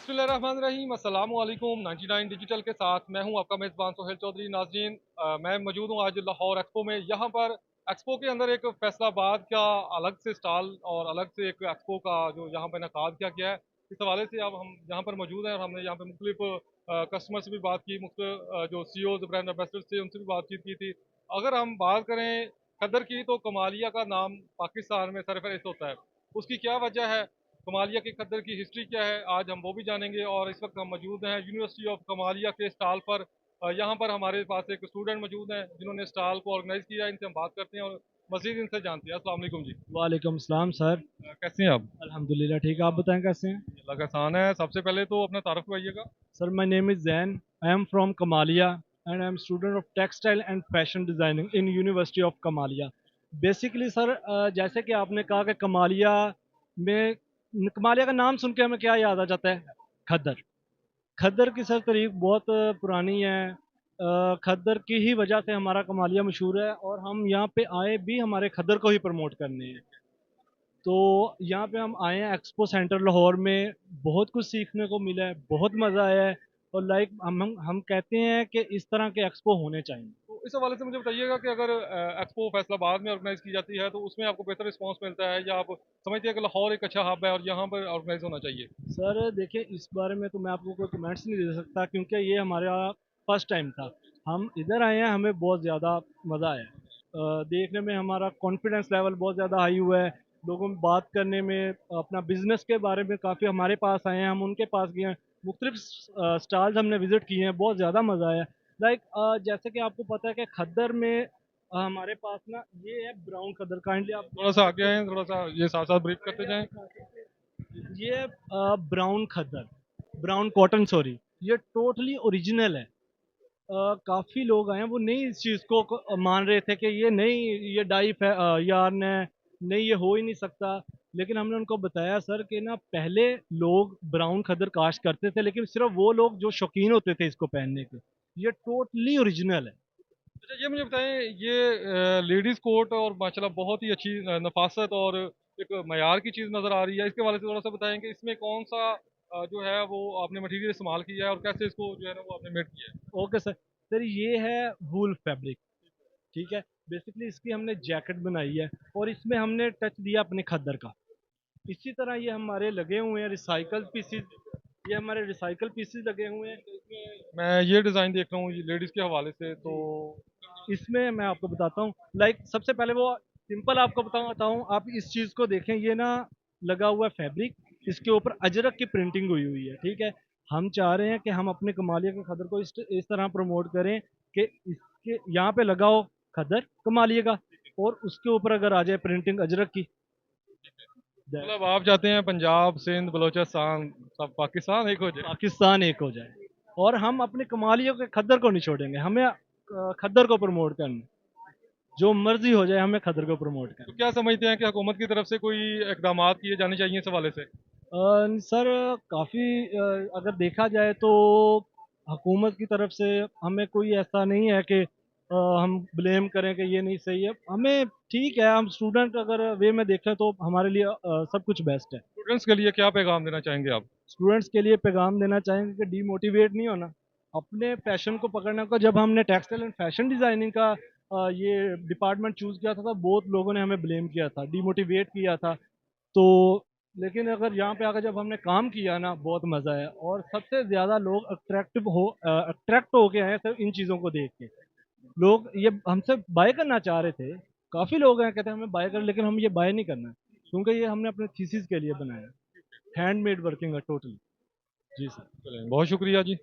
बिस्मिल्लाहिर्रहमानिर्रहीम अस्सलाम वालेकुम 99 डिजिटल के साथ मैं हूं आपका मेज़बान सोहेल चौधरी। नाज़रीन, मैं मौजूद हूं आज लाहौर एक्सपो में। यहां पर एक्सपो के अंदर एक फैसलाबाद का अलग से स्टॉल और अलग से एक एक्सपो का जो यहां पर इनेकाद किया गया है, इस हवाले से अब हम यहां पर मौजूद हैं और हमने यहां पर मुख्तलिफ कस्टमर से भी बात की, मुख्तलिफ जो सीईओ ब्रांड एम्बेसडर थे उनसे भी बातचीत की थी। अगर हम बात करें खद्दर की, तो कमालिया का नाम पाकिस्तान में सरफहरिस्त होता है। उसकी क्या वजह है, कमालिया के खद्दर की हिस्ट्री क्या है, आज हम वो भी जानेंगे। और इस वक्त हम मौजूद हैं यूनिवर्सिटी ऑफ कमालिया के स्टॉल पर। यहाँ पर हमारे पास एक स्टूडेंट मौजूद हैं जिन्होंने स्टॉल को ऑर्गेनाइज किया है। इनसे हम बात करते हैं और मजीद इनसे जानते हैं। अस्सलाम वालेकुम जी। वालेकुम सलाम सर। कैसे हैं आप? अल्हम्दुलिल्लाह ठीक है, आप बताएं कैसे हैं? अल्लाह का एहसान है। सबसे पहले तो अपना तारुफ कराइएगा। Sir my name is Jain, I am from Kamalia and I am student of textile and fashion designing in university of Kamalia. Basically sir, जैसे कि आपने कहा कि में कमालिया का नाम सुन के हमें क्या याद आ जाता है? खद्दर। खद्दर की सर तारीख बहुत पुरानी है। खद्दर की ही वजह से हमारा कमालिया मशहूर है और हम यहाँ पे आए भी हमारे खद्दर को ही प्रमोट करने हैं। तो यहाँ पे हम आए हैं एक्सपो सेंटर लाहौर में, बहुत कुछ सीखने को मिला है, बहुत मज़ा आया है। और लाइक हम कहते हैं कि इस तरह के एक्सपो होने चाहिए। तो इस हवाले से मुझे बताइएगा कि अगर एक्सपो फैसलाबाद में ऑर्गेनाइज की जाती है तो उसमें आपको बेहतर रिस्पांस मिलता है, या आप समझते हैं कि लाहौर एक अच्छा हब है और यहाँ पर ऑर्गेनाइज होना चाहिए? सर देखिए, इस बारे में तो मैं आपको कोई कमेंट्स नहीं दे सकता क्योंकि ये हमारा फर्स्ट टाइम था। हम इधर आए हैं, हमें बहुत ज़्यादा मज़ा आया है। देखने में हमारा कॉन्फिडेंस लेवल बहुत ज़्यादा हाई हुआ है। लोगों में बात करने में, अपना बिजनेस के बारे में काफ़ी हमारे पास आए हैं, हम उनके पास गए हैं। मुख्तलिफ स्टॉल्स हमने विज़िट किए हैं, बहुत ज़्यादा मज़ा आया। लाइक जैसे कि आपको पता है कि खद्दर में हमारे पास ना ये है ब्राउन खद्दर, काइंडली आप थोड़ा देख सा आगे सकते आए, थोड़ा सा ये साथ साथ ब्रीफ करते जाएं। हैं। ये ब्राउन खद्दर, ब्राउन कॉटन सॉरी, ये टोटली ओरिजिनल है। काफ़ी लोग आए हैं, वो नहीं इस चीज़ को मान रहे थे कि ये नहीं, ये यार्न है, नहीं ये हो ही नहीं सकता। लेकिन हमने उनको बताया सर कि ना पहले लोग ब्राउन खद्दर काश करते थे, लेकिन सिर्फ वो लोग जो शौकीन होते थे इसको पहनने के। ये टोटली ओरिजिनल है। अच्छा, ये मुझे बताएं, ये लेडीज़ कोट और माशाल्लाह बहुत ही अच्छी नफासत और एक मयार की चीज़ नज़र आ रही है। इसके वाले से थोड़ा सा बताएं कि इसमें कौन सा जो है वो आपने मटेरियल इस्तेमाल किया है और कैसे इसको जो है ना वो आपने मेड किया है? Okay sir. सर ये है वूल फैब्रिक, ठीक है। बेसिकली इसकी हमने जैकेट बनाई है और इसमें हमने टच दिया अपने खद्दर का। इसी तरह ये हमारे लगे हुए हैं रिसाइकल पीसीज, ये हमारे रिसाइकल पीसीज लगे हुए हैं। मैं ये डिज़ाइन देख रहा हूँ ये लेडीज़ के हवाले से, तो जी, इसमें मैं आपको बताता हूँ। लाइक सबसे पहले वो सिंपल आपको बताऊँ, आप इस चीज़ को देखें, ये ना लगा हुआ है फैब्रिक, इसके ऊपर अजरक की प्रिंटिंग हुई हुई है, ठीक है। हम चाह रहे हैं कि हम अपने कमालिया के खदर को इस तरह प्रमोट करें कि इसके यहाँ पे लगाओ खदर कमालिया का, और उसके ऊपर अगर आ जाए प्रिंटिंग अजरक की। मतलब आप चाहते हैं पंजाब, सिंध, बलोचिस्तान, सब पाकिस्तान एक हो जाए। पाकिस्तान एक हो जाए और हम अपने कमालियों के खद्दर को नहीं छोड़ेंगे। हमें खद्दर को प्रमोट करना है। जो मर्जी हो जाए, हमें खद्दर को प्रमोट तो करना क्या समझते हैं कि हुकूमत की तरफ से कोई इकदाम किए जाने चाहिए इस हवाले से? सर काफ़ी, अगर देखा जाए तो हुकूमत की तरफ से हमें कोई ऐसा नहीं है कि हम ब्लेम करें कि ये नहीं सही है। हमें ठीक है, हम स्टूडेंट अगर वे में देखें तो हमारे लिए सब कुछ बेस्ट है। स्टूडेंट्स के लिए क्या पैगाम देना चाहेंगे आप? स्टूडेंट्स के लिए पैगाम देना चाहेंगे कि डीमोटिवेट नहीं होना, अपने पैशन को पकड़ने का। जब हमने टेक्सटाइल एंड फैशन डिज़ाइनिंग का ये डिपार्टमेंट चूज़ किया था, तब बहुत लोगों ने हमें ब्लेम किया था, डीमोटिवेट किया था। तो लेकिन अगर यहाँ पे आकर जब हमने काम किया ना, बहुत मज़ा आया और सबसे ज़्यादा लोग अट्रैक्ट हो के आए सिर्फ इन चीज़ों को देख के। लोग ये हमसे बाय करना चाह रहे थे, काफ़ी लोग हैं कहते हैं हमें बाय कर, लेकिन हम ये बाय नहीं करना है क्योंकि ये हमने अपने थीसिस के लिए बनाया है। हैंडमेड वर्किंग है टोटली। जी सर। चलें, बहुत शुक्रिया जी।